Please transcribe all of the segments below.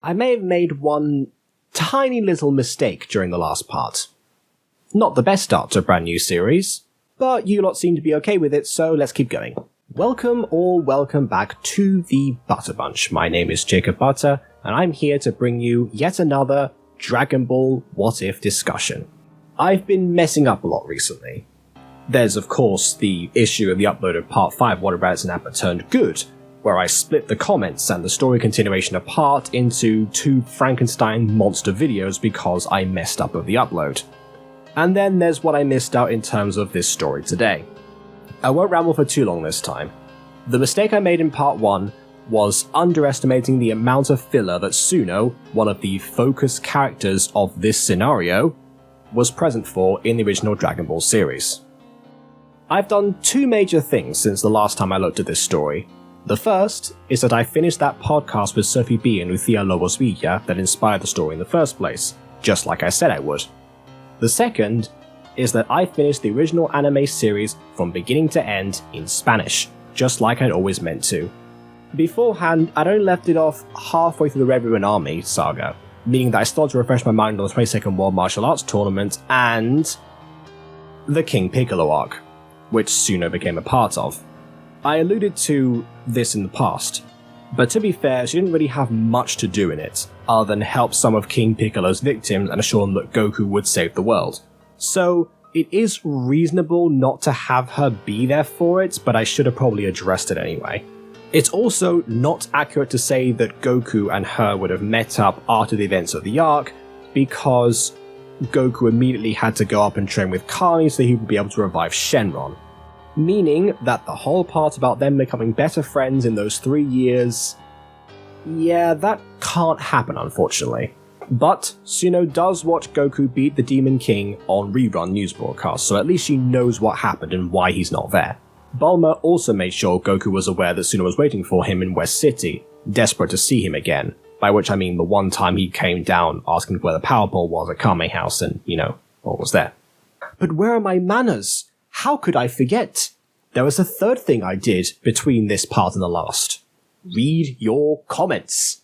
I may have made one tiny little mistake during the last part. Not the best start to a brand new series, but you lot seem to be okay with it, so let's keep going. Welcome or welcome back to the Butter Bunch. My name is Jacob Butter, and I'm here to bring you yet another Dragon Ball What If discussion. I've been messing up a lot recently. There's of course the issue of the upload of part 5 What If Raditz and Nappa Turned Good, where I split the comments and the story continuation apart into two Frankenstein monster videos because I messed up with the upload. And then there's what I missed out in terms of this story today. I won't ramble for too long this time. The mistake I made in part 1 was underestimating the amount of filler that Suno, one of the focus characters of this scenario, was present for in the original Dragon Ball series. I've done two major things since the last time I looked at this story. The first is that I finished that podcast with Sophie B and Lucia Lobos Villa that inspired the story in the first place, just like I said I would. The second is that I finished the original anime series from beginning to end in Spanish, just like I'd always meant to. Beforehand, I'd only left it off halfway through the Red Ribbon Army saga, meaning that I started to refresh my mind on the 22nd World Martial Arts Tournament and the King Piccolo arc, which Suno became a part of. I alluded to this in the past, but to be fair, she didn't really have much to do in it, other than help some of King Piccolo's victims and assure them that Goku would save the world. So, it is reasonable not to have her be there for it, but I should have probably addressed it anyway. It's also not accurate to say that Goku and her would have met up after the events of the arc, because Goku immediately had to go up and train with Kami so he would be able to revive Shenron. Meaning that the whole part about them becoming better friends in those 3 years, yeah, that can't happen unfortunately. But Suno does watch Goku beat the Demon King on rerun news broadcasts, so at least she knows what happened and why he's not there. Bulma also made sure Goku was aware that Suno was waiting for him in West City, desperate to see him again, by which I mean the one time he came down asking where the power pole was at Kame House and, what was there. But where are my manners? How could I forget? There was a third thing I did between this part and the last. Read your comments.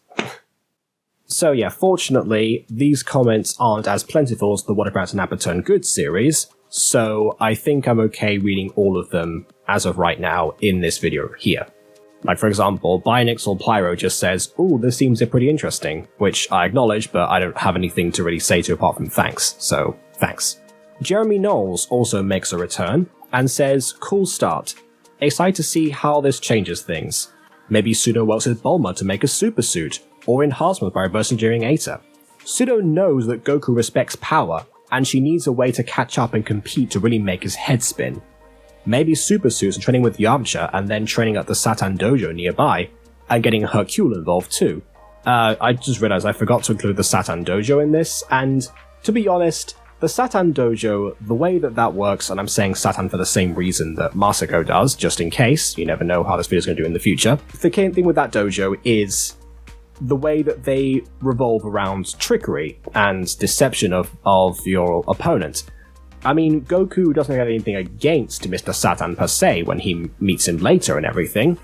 So yeah, fortunately, these comments aren't as plentiful as the What If Raditz and Nappa Turned Good series, so I think I'm okay reading all of them as of right now in this video here. Like for example, Bionixel Pyro just says, "Ooh, this seems pretty interesting," which I acknowledge, but I don't have anything to really say to apart from thanks, so thanks. Jeremy Knowles also makes a return, and says, "Cool start. Excited to see how this changes things. Maybe Suno works with Bulma to make a super suit, or enhancement by reverse engineering Eta. Suno knows that Goku respects power, and she needs a way to catch up and compete to really make his head spin. Maybe super suits and training with Yamcha, and then training at the Satan Dojo nearby, and getting Hercule involved too." I just realized I forgot to include the Satan Dojo in this, and to be honest, the Satan Dojo, the way that works, and I'm saying Satan for the same reason that Masako does, just in case, you never know how this video is going to do in the future. The key thing with that dojo is the way that they revolve around trickery and deception of your opponent. I mean, Goku doesn't have anything against Mr. Satan per se when he meets him later and everything,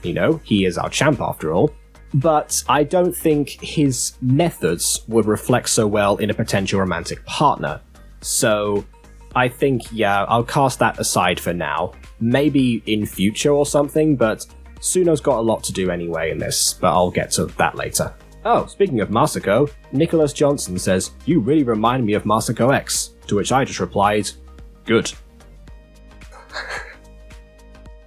he is our champ after all. But I don't think his methods would reflect so well in a potential romantic partner. So, I think, yeah, I'll cast that aside for now. Maybe in future or something, but Suno's got a lot to do anyway in this, but I'll get to that later. Oh, speaking of Masako, Nicholas Johnson says, "You really remind me of Masako X," to which I just replied, "Good."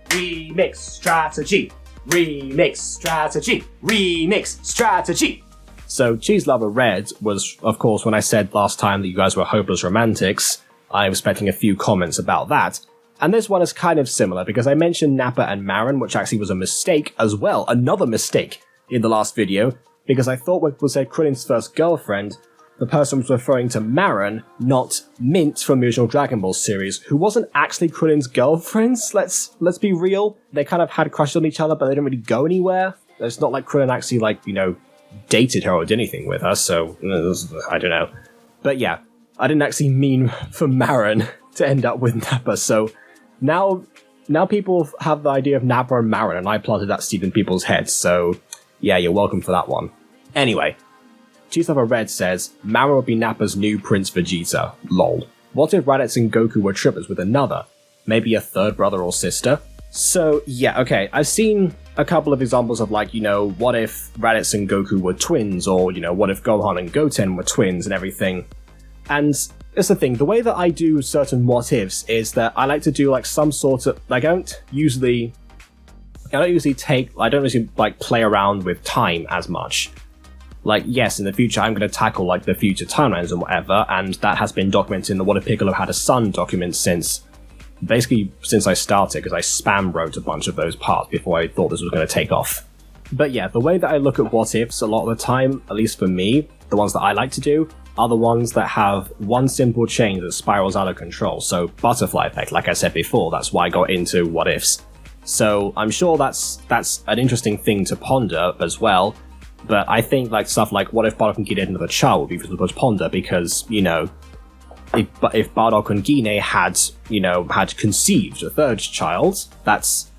Remix strategy! Remix strategy! Remix strategy! So, Cheese Lover Red was, of course, when I said last time that you guys were hopeless romantics, I'm expecting a few comments about that. And this one is kind of similar, because I mentioned Nappa and Marin, which actually was a mistake as well, another mistake in the last video, because I thought when we said Krillin's first girlfriend, the person was referring to Marin, not Mint from the original Dragon Ball series, who wasn't actually Krillin's girlfriends, let's be real. They kind of had crushes on each other, but they didn't really go anywhere. It's not like Krillin actually, dated her or did anything with her, so I don't know. But yeah, I didn't actually mean for Marin to end up with Nappa, so now people have the idea of Nappa and Marin, and I planted that seed in people's heads, so yeah, you're welcome for that one. Anyway, Cheeselover Red says, Mara would be Nappa's new Prince Vegeta. Lol. What if Raditz and Goku were triplets with another? Maybe a third brother or sister? So, yeah, okay, I've seen a couple of examples of, like, what if Raditz and Goku were twins, or, what if Gohan and Goten were twins and everything. And it's the thing, the way that I do certain what-ifs is that I like to do, like, some sort of, like, I don't usually, play around with time as much. Like, yes, in the future, I'm going to tackle, like, the future timelines and whatever, and that has been documented in the What If Piccolo Had a Son document since I started, because I spam wrote a bunch of those parts before I thought this was going to take off. But yeah, the way that I look at what-ifs a lot of the time, at least for me, the ones that I like to do, are the ones that have one simple change that spirals out of control. So, butterfly effect, like I said before, that's why I got into what-ifs. So, I'm sure that's an interesting thing to ponder as well, but I think like stuff like, what if Bardock and Gine had another child would be difficult to ponder, because, if Bardock and Gine had conceived a third child, that's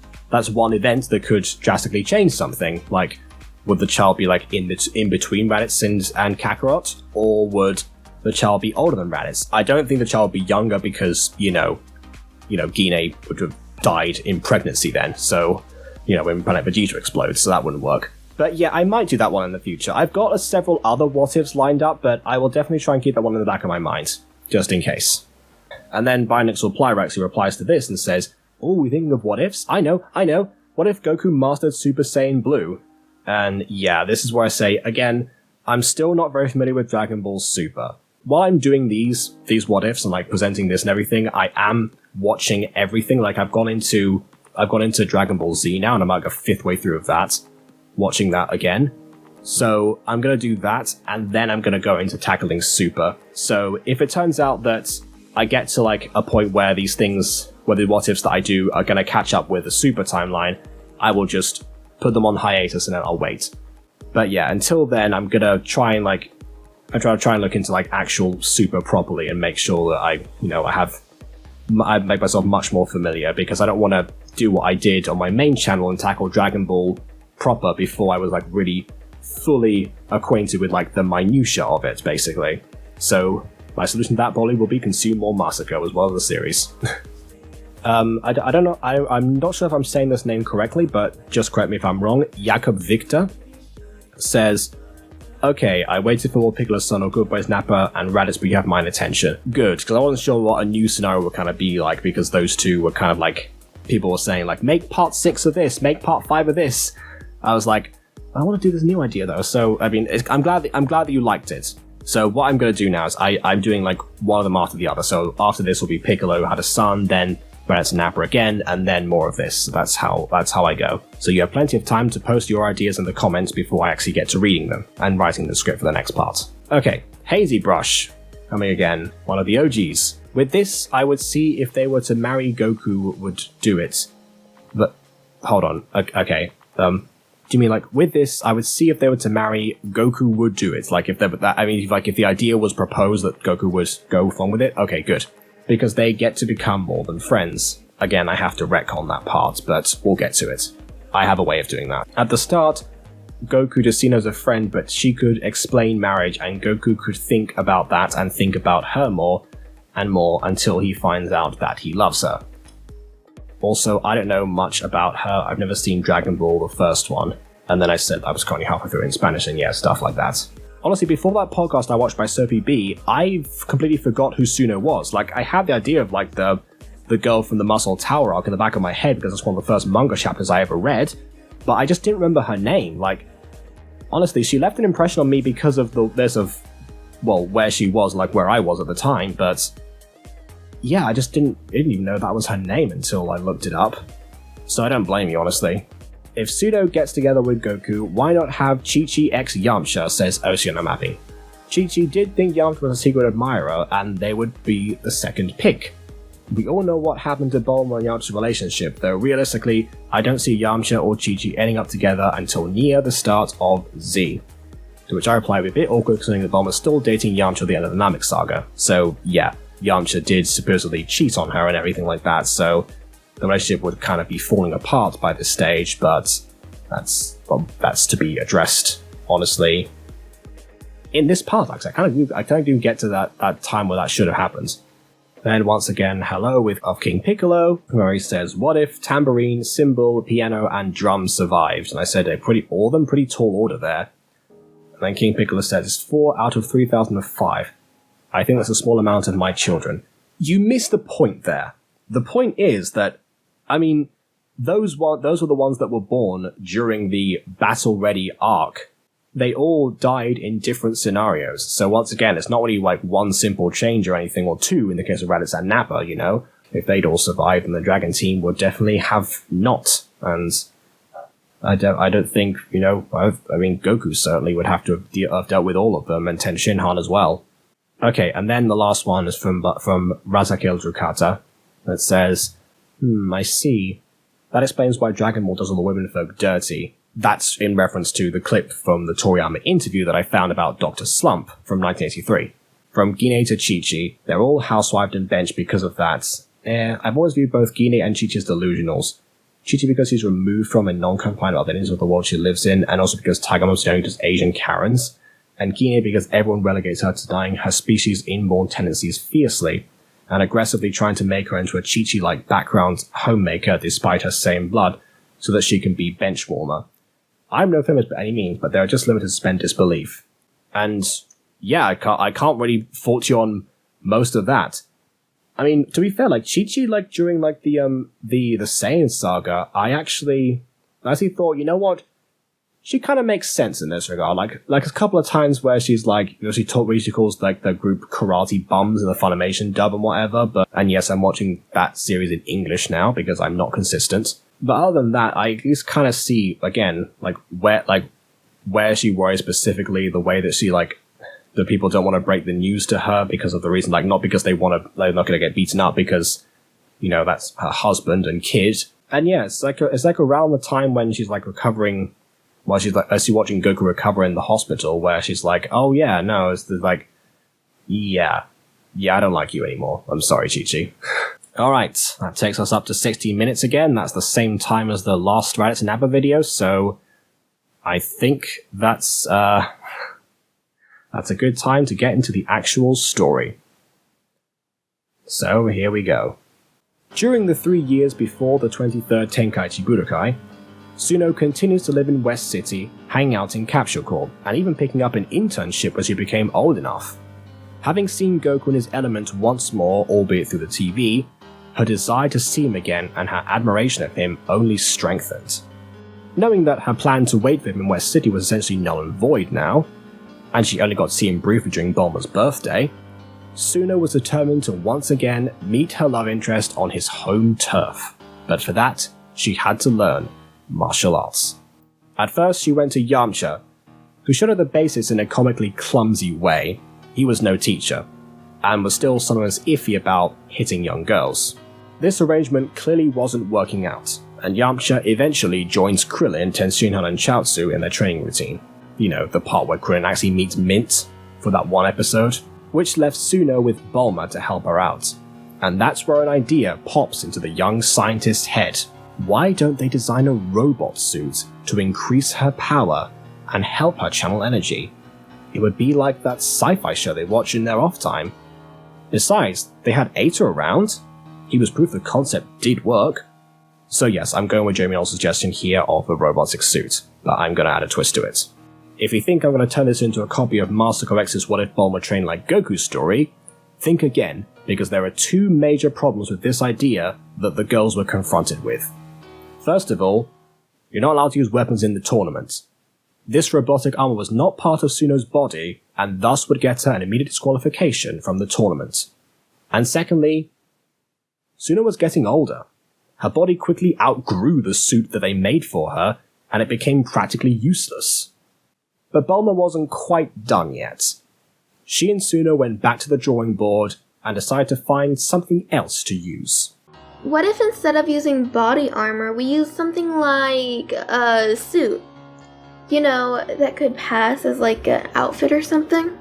one event that could drastically change something. Like, would the child be like in between Raditz and Kakarot, or would the child be older than Raditz? I don't think the child would be younger, because Gine would have died in pregnancy then. So when Planet Vegeta explodes, so that wouldn't work. But yeah, I might do that one in the future. I've got several other what-ifs lined up, but I will definitely try and keep that one in the back of my mind, just in case. And then Binexal Plyrex, who replies to this and says, oh, we thinking of what-ifs? I know. What if Goku mastered Super Saiyan Blue? And yeah, this is where I say, again, I'm still not very familiar with Dragon Ball Super. While I'm doing these what-ifs and like presenting this and everything, I am watching everything. Like, I've gone into Dragon Ball Z now, and I'm like a fifth way through of that, watching that again. So I'm going to do that, and then I'm going to go into tackling Super. So if it turns out that I get to like a point where the what-ifs that I do are going to catch up with the Super timeline, I will just put them on hiatus and then I'll wait. But yeah, until then, I'm going to try and look into like actual Super properly and make sure that I make myself much more familiar, because I don't want to do what I did on my main channel and tackle Dragon Ball proper before I was like really fully acquainted with like the minutiae of it, basically. So my solution to that probably will be consume more Masako as well as the series. I don't know, I'm not sure if I'm saying this name correctly, but just correct me if I'm wrong. Jakob Victor says, okay, I waited for more Piccolo's son or Good Boys Nappa and Raditz, but you have mine attention. Good, because I wasn't sure what a new scenario would kind of be like, because those two were kind of like, people were saying like, make part 6 of this, make part 5 of this. I was like, I want to do this new idea though. So I mean, I'm glad that you liked it. So what I'm going to do now is I'm doing like one of them after the other. So after this will be Piccolo Had a Son, then Raditz and Nappa again, and then more of this. So that's how I go. So you have plenty of time to post your ideas in the comments before I actually get to reading them and writing the script for the next part. Okay, Hazy Brush, coming again, one of the OGs. With this, I would see if they were to marry Goku would do it. But hold on, okay. Do you mean like with this? I would see if they were to marry Goku would do it. Like if the idea was proposed that Goku would go on with it. Okay, good. Because they get to become more than friends. Again, I have to retcon that part, but we'll get to it. I have a way of doing that. At the start, Goku just seen as a friend, but she could explain marriage, and Goku could think about that and think about her more and more until he finds out that he loves her. Also, I don't know much about her. I've never seen Dragon Ball, the first one. And then I said I was currently halfway through in Spanish, and yeah, stuff like that. Honestly, before that podcast I watched by Sophie B, I completely forgot who Suno was. Like, I had the idea of, like, the girl from the Muscle Tower arc in the back of my head because it's one of the first manga chapters I ever read, but I just didn't remember her name. Like, honestly, she left an impression on me because of where she was, like, where I was at the time, but yeah, I didn't even know that was her name until I looked it up. So I don't blame you, honestly. If Suno gets together with Goku, why not have Chi-Chi x Yamcha, says Oceanomappy. Chi-Chi did think Yamcha was a secret admirer, and they would be the second pick. We all know what happened to Bulma and Yamcha's relationship, though realistically, I don't see Yamcha or Chi-Chi ending up together until near the start of Z. To which I reply with a bit awkward considering that Bulma's still dating Yamcha at the end of the Namek saga. So yeah, Yamcha did supposedly cheat on her and everything like that, so the relationship would kind of be falling apart by this stage, but that's to be addressed, honestly. in this part, like, I kind of do get to that time where that should have happened. Then once again, hello of King Piccolo, where he says, what if tambourine, cymbal, piano, and drum survived? And I said, all of them pretty tall order there. And then King Piccolo says, it's 4 out of 3,005. I think that's a small amount of my children. You missed the point there. The point is that, I mean, those were the ones that were born during the battle-ready arc. They all died in different scenarios. So once again, it's not really like one simple change or anything, or two in the case of Raditz and Nappa, you know? If they'd all survived, then the Dragon Team would definitely have not. And I don't think, you know, I mean, Goku certainly would have to have dealt with all of them, and Ten Shinhan as well. Okay, and then the last one is from Razakil Drukata, that says, I see. That explains why Dragon Ball does all the women folk dirty. That's in reference to the clip from the Toriyama interview that I found about Dr. Slump from 1983. From Gine to Chi-Chi, they're all housewived and benched because of that. I've always viewed both Gine and Chi-Chi as delusionals. Chi-Chi because he's removed from and non-compliant identities of the world she lives in, and also because Tiger Mom's only just Asian Karens. And Gine because everyone relegates her to denying her species' inborn tendencies fiercely, and aggressively trying to make her into a Chi-Chi-like background homemaker despite her same blood, so that she can be bench warmer. I'm no feminist by any means, but there are just limited to suspend disbelief. And yeah, I can't really fault you on most of that. I mean, to be fair, like Chi-Chi, like during like the Saiyan saga, I actually thought, you know what, she kind of makes sense in this regard. Like a couple of times where she's like, you know, she calls like the group karate bums in the Funimation dub and whatever. And yes, I'm watching that series in English now because I'm not consistent. But other than that, I at least kind of see, again, where she worries specifically, the way that she, like, the people don't want to break the news to her because of the reason, like, not because they're not going to get beaten up because, you know, that's her husband and kid. And yeah, it's like around the time when she's, like, recovering, while she's, like, as she's watching Goku recover in the hospital, where she's like, oh yeah, no, it's like, yeah, I don't like you anymore. I'm sorry, Chi-Chi. Alright, that takes us up to 16 minutes again. That's the same time as the last Raditz and Nappa video, so I think that's a good time to get into the actual story. So, here we go. During the 3 years before the 23rd Tenkaichi Budokai, Suno continues to live in West City, hanging out in Capsule Corp, and even picking up an internship as she became old enough. Having seen Goku in his element once more, albeit through the TV, her desire to see him again and her admiration of him only strengthened. Knowing that her plan to wait for him in West City was essentially null and void now, and she only got to see him briefly during Bulma's birthday, Suno was determined to once again meet her love interest on his home turf. But for that, she had to learn martial arts. At first, she went to Yamcha, who showed her the basics in a comically clumsy way. He was no teacher, and was still sometimes iffy about hitting young girls. This arrangement clearly wasn't working out, and Yamcha eventually joins Krillin, Tenshinhan, and Chaozu in their training routine. You know, the part where Krillin actually meets Mint for that one episode, which left Suno with Bulma to help her out. And that's where an idea pops into the young scientist's head. Why don't they design a robot suit to increase her power and help her channel energy? It would be like that sci-fi show they watch in their off time. Besides, they had Aita around. He was proof the concept did work. So yes, I'm going with Jeremy Knowles' suggestion here of the robotic suit, but I'm going to add a twist to it. If you think I'm going to turn this into a copy of Master Corex's What If Bulma Trained Like Goku story, think again, because there are two major problems with this idea that the girls were confronted with. First of all, you're not allowed to use weapons in the tournament. This robotic armor was not part of Suno's body, and thus would get her an immediate disqualification from the tournament. And secondly, Suno was getting older. Her body quickly outgrew the suit that they made for her, and it became practically useless. But Bulma wasn't quite done yet. She and Suno went back to the drawing board and decided to find something else to use. What if instead of using body armor, we use something like a suit? You know, that could pass as like an outfit or something?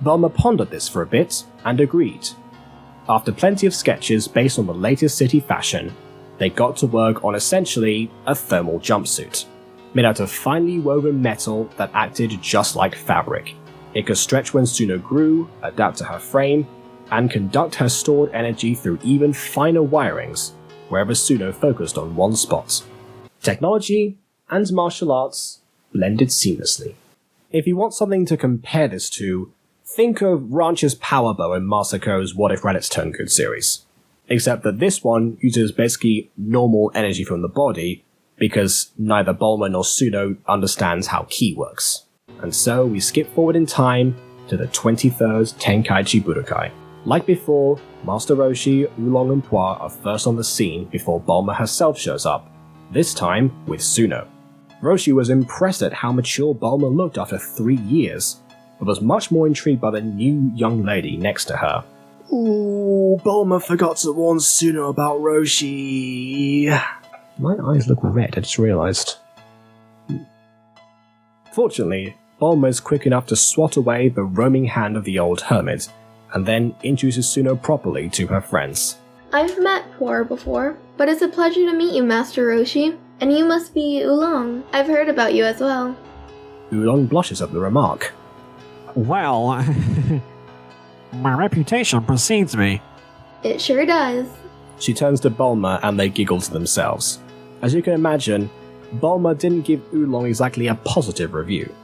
Bulma pondered this for a bit and agreed. After plenty of sketches based on the latest city fashion, they got to work on essentially a thermal jumpsuit, made out of finely woven metal that acted just like fabric. It could stretch when Suno grew, adapt to her frame, and conduct her stored energy through even finer wirings, wherever Suno focused on one spot. Technology and martial arts blended seamlessly. If you want something to compare this to, think of Ranch's Power Bow in Masako's What If Raditz Turned Good series. Except that this one uses basically normal energy from the body, because neither Bulma nor Suno understands how ki works. And so we skip forward in time to the 23rd Tenkaichi Budokai. Like before, Master Roshi, Oolong and Pois are first on the scene before Bulma herself shows up, this time with Suno. Roshi was impressed at how mature Bulma looked after 3 years, but was much more intrigued by the new young lady next to her. Ooh, Bulma forgot to warn Suno about Roshi. My eyes look red, I just realised. Fortunately, Bulma is quick enough to swat away the roaming hand of the old hermit, and then introduces Suno properly to her friends. I've met Poor before, but it's a pleasure to meet you, Master Roshi. And you must be Oolong. I've heard about you as well. Oolong blushes at the remark. Well, my reputation precedes me. It sure does. She turns to Bulma and they giggle to themselves. As you can imagine, Bulma didn't give Oolong exactly a positive review.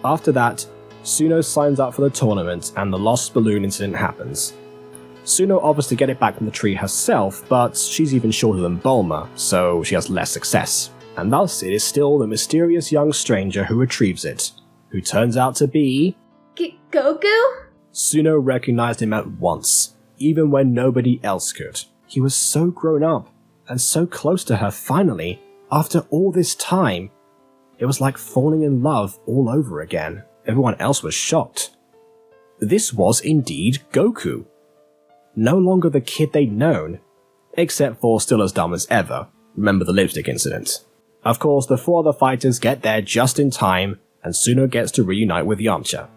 After that, Suno signs up for the tournament and the lost balloon incident happens. Suno offers to get it back from the tree herself, but she's even shorter than Bulma, so she has less success. And thus it is still the mysterious young stranger who retrieves it, who turns out to be... Goku? Suno recognized him at once, even when nobody else could. He was so grown up, and so close to her finally, after all this time. It was like falling in love all over again. Everyone else was shocked. This was indeed Goku. No longer the kid they'd known, except for still as dumb as ever. Remember the lipstick incident. Of course, the 4 other fighters get there just in time, and Suno gets to reunite with Yamcha.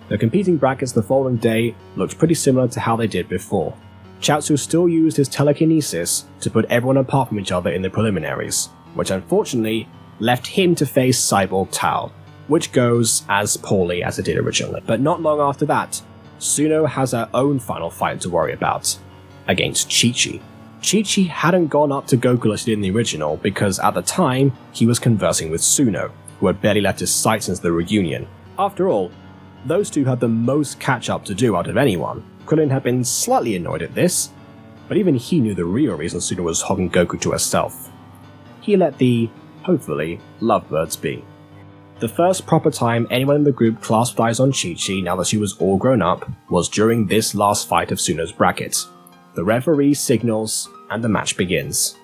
The competing brackets the following day looked pretty similar to how they did before. Chaozu still used his telekinesis to put everyone apart from each other in the preliminaries, which unfortunately left him to face Cyborg Tao, which goes as poorly as it did originally. But not long after that, Suno has her own final fight to worry about, against Chi-Chi. Chi-Chi hadn't gone up to Goku as he did in the original because at the time he was conversing with Suno, who had barely left his sight since the reunion. After all, those two had the most catch-up to do out of anyone. Krillin had been slightly annoyed at this, but even he knew the real reason Suno was hogging Goku to herself. He let the, hopefully, lovebirds be. The first proper time anyone in the group clasped eyes on Chi-Chi now that she was all grown up was during this last fight of Suno's bracket. The referee signals, and the match begins.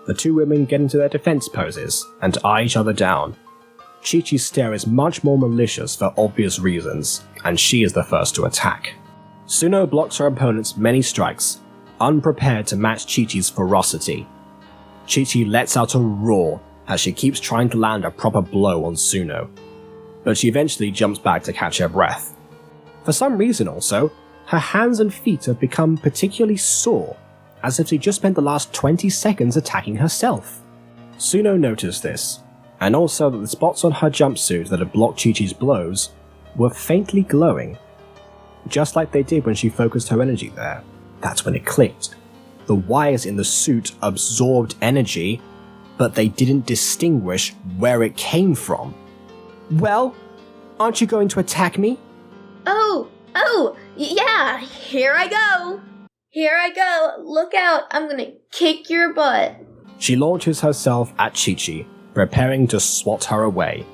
The two women get into their defense poses and eye each other down. Chi-Chi's stare is much more malicious for obvious reasons, and she is the first to attack. Suno blocks her opponent's many strikes, unprepared to match Chi-Chi's ferocity. Chi-Chi lets out a roar as she keeps trying to land a proper blow on Suno, but she eventually jumps back to catch her breath. For some reason also, her hands and feet have become particularly sore, as if she just spent the last 20 seconds attacking herself. Suno noticed this, and also that the spots on her jumpsuit that had blocked Chi-Chi's blows were faintly glowing, just like they did when she focused her energy there. That's when it clicked. The wires in the suit absorbed energy, but they didn't distinguish where it came from. Well, aren't you going to attack me? Yeah, here I go. Here I go. Look out, I'm gonna kick your butt. She launches herself at Chi-Chi, preparing to swat her away.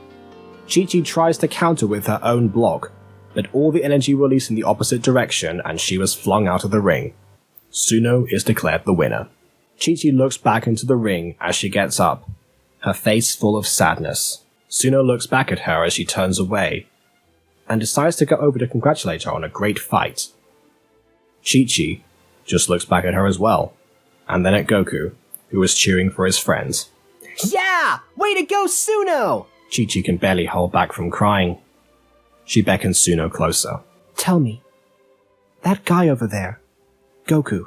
Chi-Chi tries to counter with her own block, but all the energy released in the opposite direction and she was flung out of the ring. Suno is declared the winner. Chi-Chi looks back into the ring as she gets up, her face full of sadness. Suno looks back at her as she turns away, and decides to go over to congratulate her on a great fight. Chi-Chi just looks back at her as well, and then at Goku, who is cheering for his friends. Yeah! Way to go, Suno! Chi-Chi can barely hold back from crying. She beckons Suno closer. Tell me, that guy over there, Goku,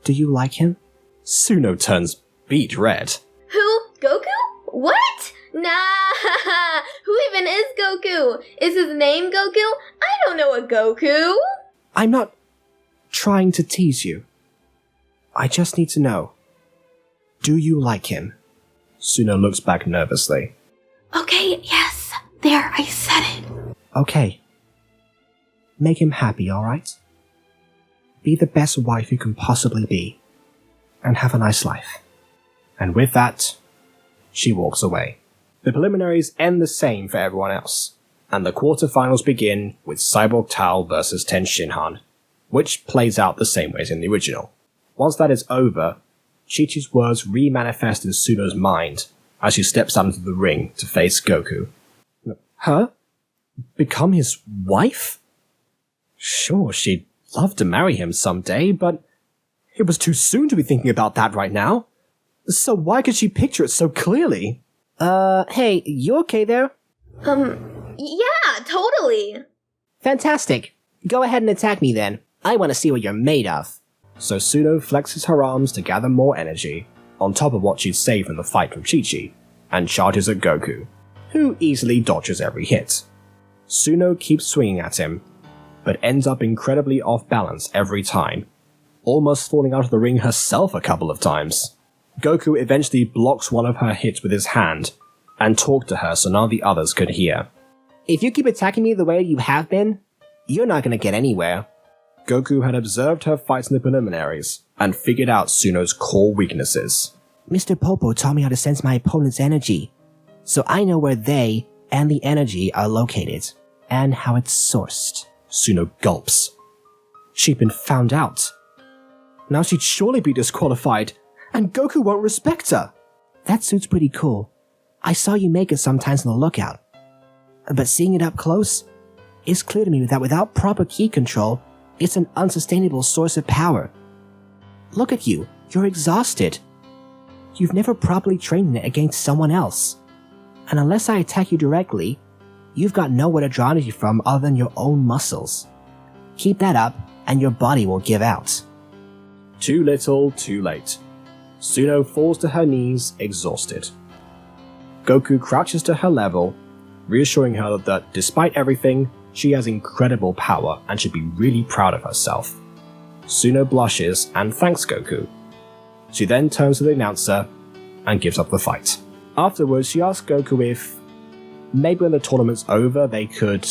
do you like him? Suno turns beet red. Who? Goku? What? Nah! Who even is Goku? Is his name Goku? I don't know a Goku. I'm not trying to tease you. I just need to know. Do you like him? Suno looks back nervously. Okay, yes. There, I said it. Okay. Make him happy, alright? Be the best wife you can possibly be. And have a nice life. And with that, she walks away. The preliminaries end the same for everyone else, and the quarterfinals begin with Cyborg Tao versus Ten Shinhan, which plays out the same way as in the original. Once that is over, Chi-Chi's words re-manifest in Suno's mind as she steps out into the ring to face Goku. Her? Become his wife? Sure, she'd love to marry him someday, but it was too soon to be thinking about that right now. So why could she picture it so clearly? Hey, you okay there? Yeah, totally. Fantastic. Go ahead and attack me then. I want to see what you're made of. So Suno flexes her arms to gather more energy, on top of what she'd saved from the fight from Chi-Chi, and charges at Goku, who easily dodges every hit. Suno keeps swinging at him, but ends up incredibly off balance every time, almost falling out of the ring herself a couple of times. Goku eventually blocks one of her hits with his hand, and talked to her so none of the others could hear. If you keep attacking me the way you have been, you're not gonna get anywhere. Goku had observed her fights in the preliminaries, and figured out Suno's core weaknesses. Mr. Popo taught me how to sense my opponent's energy, so I know where they and the energy are located, and how it's sourced. Suno gulps. She'd been found out. Now she'd surely be disqualified, and Goku won't respect her. That suit's pretty cool. I saw you make it sometimes on the lookout. But seeing it up close, it's clear to me that without proper ki control, it's an unsustainable source of power. Look at you, you're exhausted. You've never properly trained it against someone else. And unless I attack you directly, you've got nowhere to draw energy from other than your own muscles. Keep that up, and your body will give out. Too little, too late. Suno falls to her knees, exhausted. Goku crouches to her level, reassuring her that despite everything, she has incredible power and should be really proud of herself. Suno blushes and thanks Goku. She then turns to the announcer and gives up the fight. Afterwards, she asks Goku if maybe when the tournament's over they could,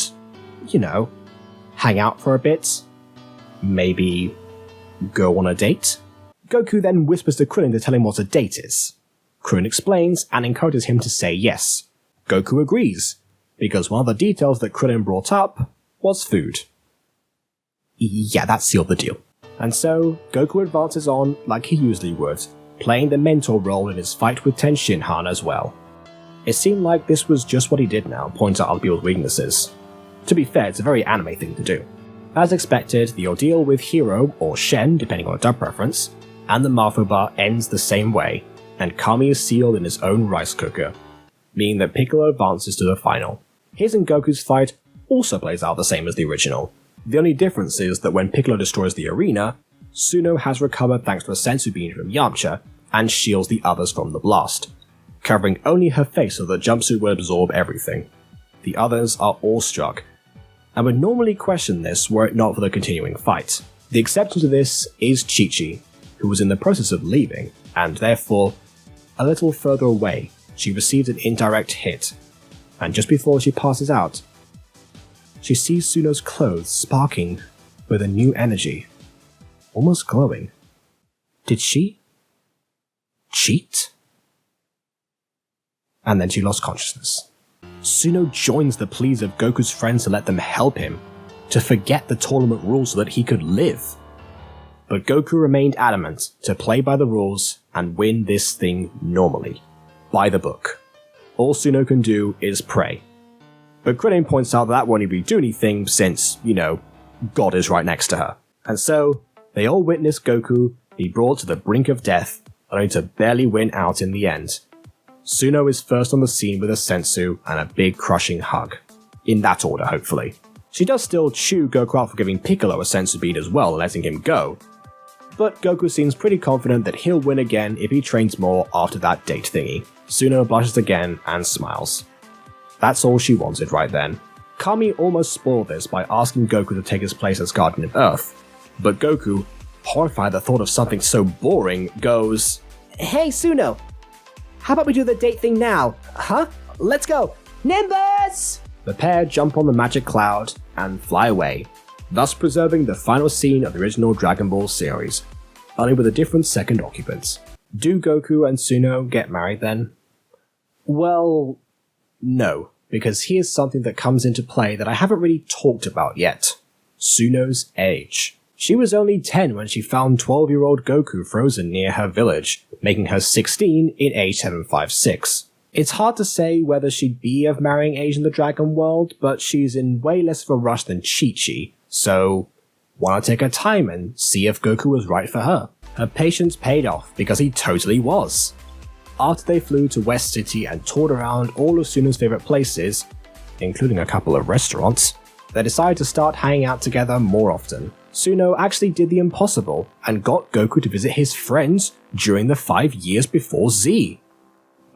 hang out for a bit. Maybe go on a date? Goku then whispers to Krillin to tell him what a date is. Krillin explains and encourages him to say yes. Goku agrees, because one of the details that Krillin brought up was food. Yeah, that sealed the deal. And so, Goku advances on like he usually would, playing the mentor role in his fight with Ten Shinhan as well. It seemed like this was just what he did now, point out other people's weaknesses. To be fair, it's a very anime thing to do. As expected, the ordeal with Hiro, or Shen, depending on a dub preference, and the Marfu bar ends the same way, and Kami is sealed in his own rice cooker, meaning that Piccolo advances to the final. His and Goku's fight also plays out the same as the original. The only difference is that when Piccolo destroys the arena, Suno has recovered thanks to a sensu bean from Yamcha, and shields the others from the blast, covering only her face so the jumpsuit will absorb everything. The others are awestruck, and would normally question this were it not for the continuing fight. The exception to this is Chi-Chi, who was in the process of leaving, and therefore, a little further away, she receives an indirect hit, and just before she passes out, she sees Suno's clothes sparking with a new energy, almost glowing. Did she cheat? And then she lost consciousness. Suno joins the pleas of Goku's friends to let them help him, to forget the tournament rules so that he could live. But Goku remained adamant to play by the rules and win this thing normally, by the book. All Suno can do is pray. But Krillin points out that won't really do anything since, God is right next to her. And so, they all witness Goku be brought to the brink of death, only to barely win out in the end. Suno is first on the scene with a sensu and a big crushing hug. In that order, hopefully. She does still chew Goku out for giving Piccolo a sensu bead as well and letting him go, but Goku seems pretty confident that he'll win again if he trains more after that date thingy. Suno blushes again and smiles. That's all she wanted right then. Kami almost spoiled this by asking Goku to take his place as Guardian of Earth, but Goku, horrified at the thought of something so boring, goes, "Hey Suno, how about we do the date thing now? Huh? Let's go! Nimbus!" The pair jump on the magic cloud and fly away, thus preserving the final scene of the original Dragon Ball series, only with a different second occupant. Do Goku and Suno get married then? Well, no, because here's something that comes into play that I haven't really talked about yet. Suno's age. She was only 10 when she found 12-year-old Goku frozen near her village, making her 16 in age 756. It's hard to say whether she'd be of marrying age in the Dragon world, but she's in way less of a rush than Chi-Chi, so why not take her time and see if Goku was right for her? Her patience paid off because he totally was. After they flew to West City and toured around all of Suno's favorite places, including a couple of restaurants, they decided to start hanging out together more often. Suno actually did the impossible and got Goku to visit his friends during the 5 years before Z.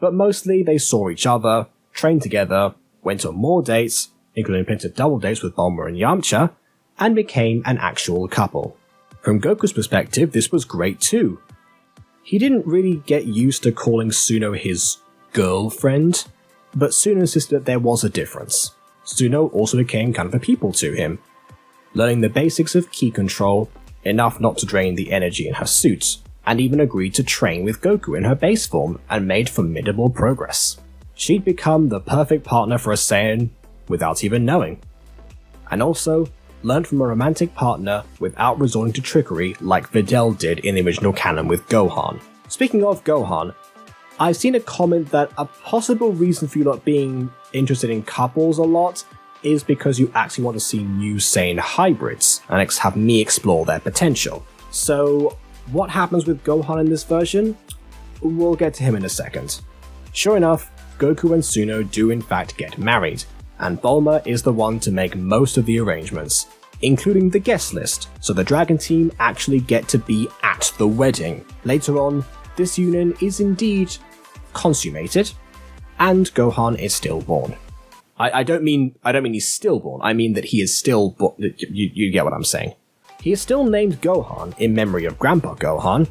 But mostly they saw each other, trained together, went on more dates, including plenty of double dates with Bulma and Yamcha, and became an actual couple. From Goku's perspective, this was great too. He didn't really get used to calling Suno his girlfriend, but Suno insisted that there was a difference. Suno also became kind of a people to him, learning the basics of ki control, enough not to drain the energy in her suit, and even agreed to train with Goku in her base form and made formidable progress. She'd become the perfect partner for a Saiyan without even knowing. And also, learned from a romantic partner without resorting to trickery like Videl did in the original canon with Gohan. Speaking of Gohan, I've seen a comment that a possible reason for you not being interested in couples a lot is because you actually want to see new Saiyan hybrids and have me explore their potential. So, what happens with Gohan in this version? We'll get to him in a second. Sure enough, Goku and Suno do in fact get married, and Bulma is the one to make most of the arrangements, including the guest list, so the Dragon team actually get to be at the wedding. Later on, this union is indeed consummated, and Gohan is stillborn. I don't mean he's stillborn, I mean that he is still born. You get what I'm saying. He is still named Gohan in memory of Grandpa Gohan,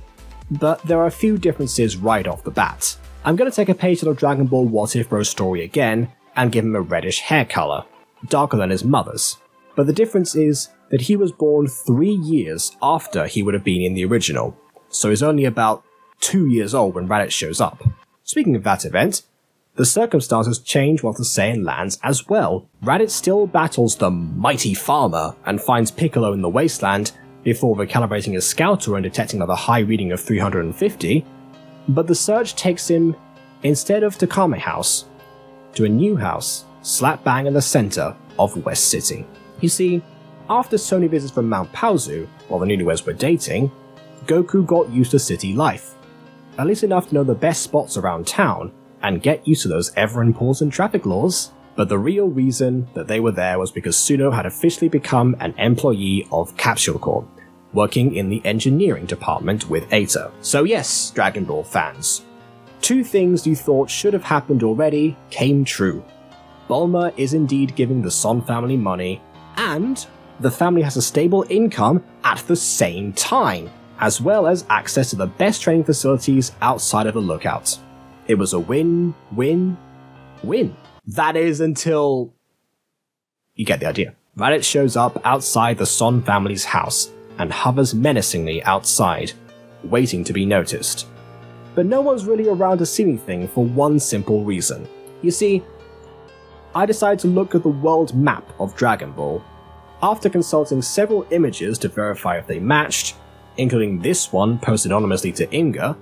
but there are a few differences right off the bat. I'm going to take a page out of Dragon Ball What If Bro's story again, and give him a reddish hair colour, darker than his mother's. But the difference is that he was born 3 years after he would have been in the original, so he's only about 2 years old when Raditz shows up. Speaking of that event, the circumstances change once the Saiyan lands as well. Raditz still battles the mighty farmer and finds Piccolo in the wasteland before recalibrating his scouter and detecting another high reading of 350, but the search takes him, instead of to Kame House, to a new house slap bang in the center of West City. You see, after Sony visits from Mount Paozu while the newlyweds were dating, Goku got used to city life, at least enough to know the best spots around town and get used to those ever-important traffic laws. But the real reason that they were there was because Suno had officially become an employee of Capsule Corp, working in the engineering department with Eta. So yes, Dragon Ball fans, 2 things you thought should have happened already came true. Bulma is indeed giving the Son family money, and the family has a stable income at the same time, as well as access to the best training facilities outside of the lookout. It was a win, win, win. That is until... you get the idea. Raditz shows up outside the Son family's house and hovers menacingly outside, waiting to be noticed. But no one's really around to see anything for one simple reason. You see, I decided to look at the world map of Dragon Ball. After consulting several images to verify if they matched, including this one posted anonymously to Inga,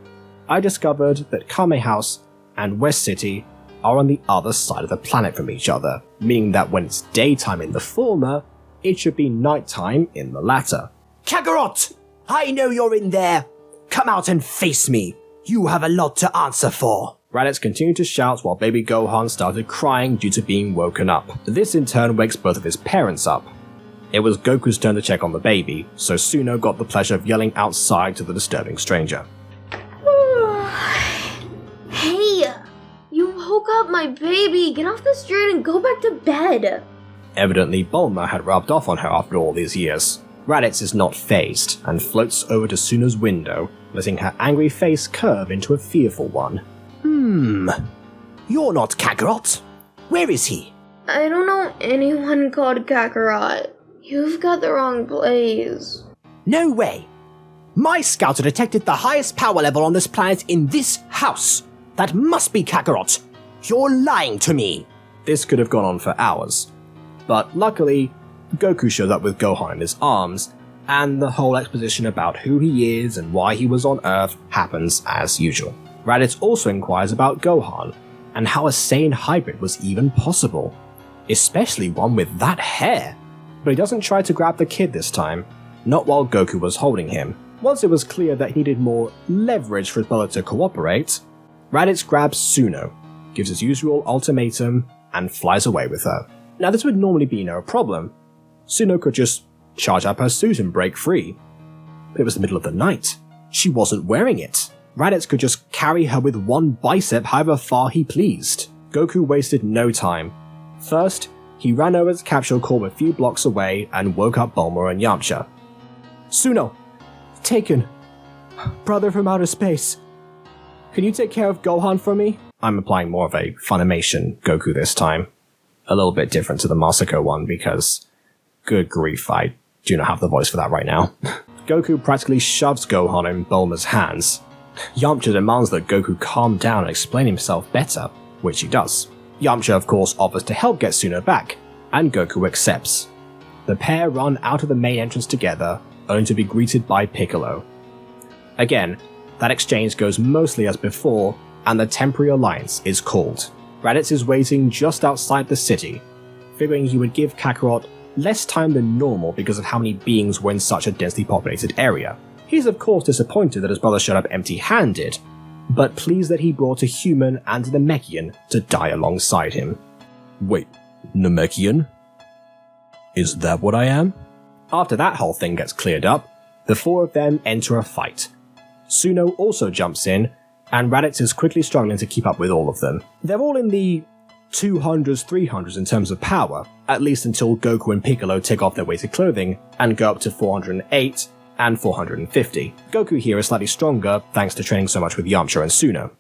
I discovered that Kame House and West City are on the other side of the planet from each other, meaning that when it's daytime in the former, it should be nighttime in the latter. Kakarot! I know you're in there! Come out and face me! You have a lot to answer for! Raditz continued to shout while baby Gohan started crying due to being woken up. This in turn wakes both of his parents up. It was Goku's turn to check on the baby, so Suno got the pleasure of yelling outside to the disturbing stranger. Hey! You hope woke up my baby! Get off the street and go back to bed! Evidently, Bulma had rubbed off on her after all these years. Raditz is not fazed and floats over to Suno's window, letting her angry face curve into a fearful one. You're not Kakarot. Where is he? I don't know anyone called Kakarot. You've got the wrong place. No way! My scouts detected the highest power level on this planet in this house. That must be Kakarot. You're lying to me. This could have gone on for hours. But luckily, Goku shows up with Gohan in his arms, and the whole exposition about who he is and why he was on Earth happens as usual. Raditz also inquires about Gohan, and how a Saiyan hybrid was even possible, especially one with that hair. But he doesn't try to grab the kid this time, not while Goku was holding him. Once it was clear that he needed more leverage for his brother to cooperate, Raditz grabs Suno, gives his usual ultimatum, and flies away with her. Now this would normally be no problem. Suno could just charge up her suit and break free. But it was the middle of the night. She wasn't wearing it. Raditz could just carry her with one bicep however far he pleased. Goku wasted no time. First, he ran over to Capsule Corp a few blocks away and woke up Bulma and Yamcha. Suno! Taken! Brother from outer space. Can you take care of Gohan for me? I'm applying more of a Funimation Goku this time. A little bit different to the Masako one because, good grief, I do not have the voice for that right now. Goku practically shoves Gohan in Bulma's hands. Yamcha demands that Goku calm down and explain himself better, which he does. Yamcha of course offers to help get Suno back, and Goku accepts. The pair run out of the main entrance together, only to be greeted by Piccolo. Again, that exchange goes mostly as before, and the temporary alliance is called. Raditz is waiting just outside the city, figuring he would give Kakarot less time than normal because of how many beings were in such a densely populated area. He's of course disappointed that his brother showed up empty-handed, but pleased that he brought a human and a Namekian to die alongside him. Wait, Namekian? Is that what I am? After that whole thing gets cleared up, the four of them enter a fight. Suno also jumps in, and Raditz is quickly struggling to keep up with all of them. They're all in the 200s, 300s in terms of power, at least until Goku and Piccolo take off their weighted clothing and go up to 408 and 450. Goku here is slightly stronger thanks to training so much with Yamcha and Suno.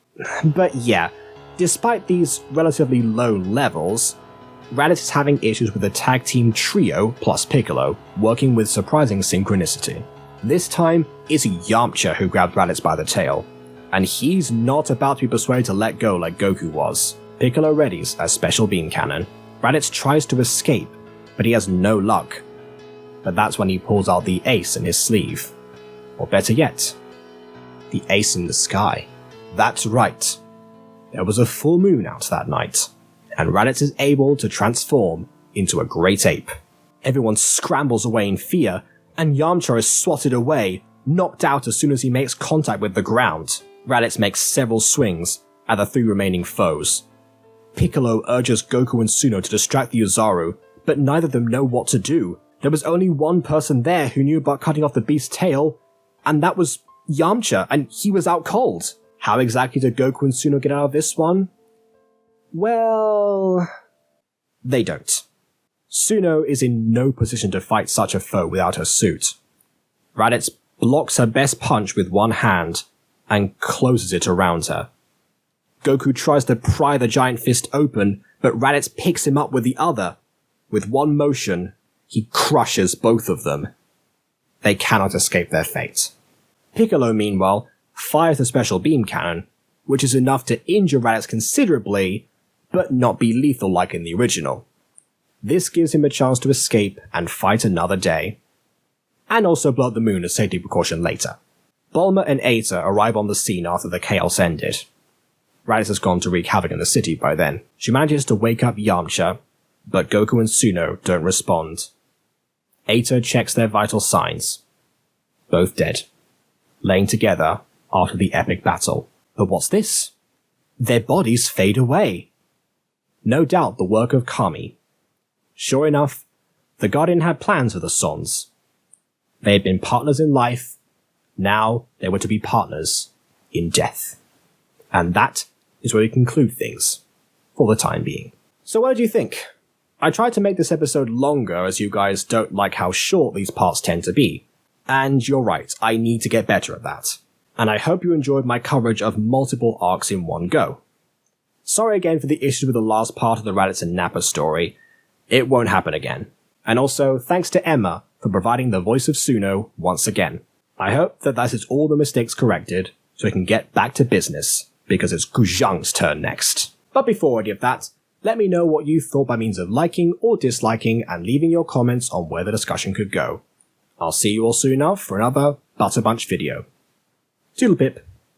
But yeah, despite these relatively low levels, Raditz is having issues with the tag team trio plus Piccolo, working with surprising synchronicity. This time, it's Yamcha who grabbed Raditz by the tail, and he's not about to be persuaded to let go like Goku was. Piccolo readies a special beam cannon. Raditz tries to escape, but he has no luck. But that's when he pulls out the ace in his sleeve. Or better yet, the ace in the sky. That's right. There was a full moon out that night, and Raditz is able to transform into a great ape. Everyone scrambles away in fear, and Yamcha is swatted away, knocked out as soon as he makes contact with the ground. Raditz makes several swings at the three remaining foes. Piccolo urges Goku and Suno to distract the Ozaru, but neither of them know what to do. There was only one person there who knew about cutting off the beast's tail, and that was Yamcha, and he was out cold. How exactly did Goku and Suno get out of this one? Well, they don't. Suno is in no position to fight such a foe without her suit. Raditz blocks her best punch with one hand and closes it around her. Goku tries to pry the giant fist open, but Raditz picks him up with the other. With one motion, he crushes both of them. They cannot escape their fate. Piccolo, meanwhile, fires a special beam cannon, which is enough to injure Raditz considerably, but not be lethal like in the original. This gives him a chance to escape and fight another day, and also blow up the moon as safety precaution later. Bulma and Eta arrive on the scene after the chaos ended. Raditz has gone to wreak havoc in the city by then. She manages to wake up Yamcha, but Goku and Suno don't respond. Eta checks their vital signs. Both dead, laying together after the epic battle. But what's this? Their bodies fade away. No doubt the work of Kami. Sure enough, the Guardian had plans for the Sons. They had been partners in life, now they were to be partners in death. And that is where we conclude things for the time being. So what did you think? I tried to make this episode longer as you guys don't like how short these parts tend to be. And you're right, I need to get better at that. And I hope you enjoyed my coverage of multiple arcs in one go. Sorry again for the issue with the last part of the Raditz and Nappa story. It won't happen again. And also, thanks to Emma for providing the voice of Suno once again. I hope that is all the mistakes corrected, so we can get back to business, because it's Guzhang's turn next. But before any of that, let me know what you thought by means of liking or disliking and leaving your comments on where the discussion could go. I'll see you all soon enough for another Butter Bunch video. Toodle pip.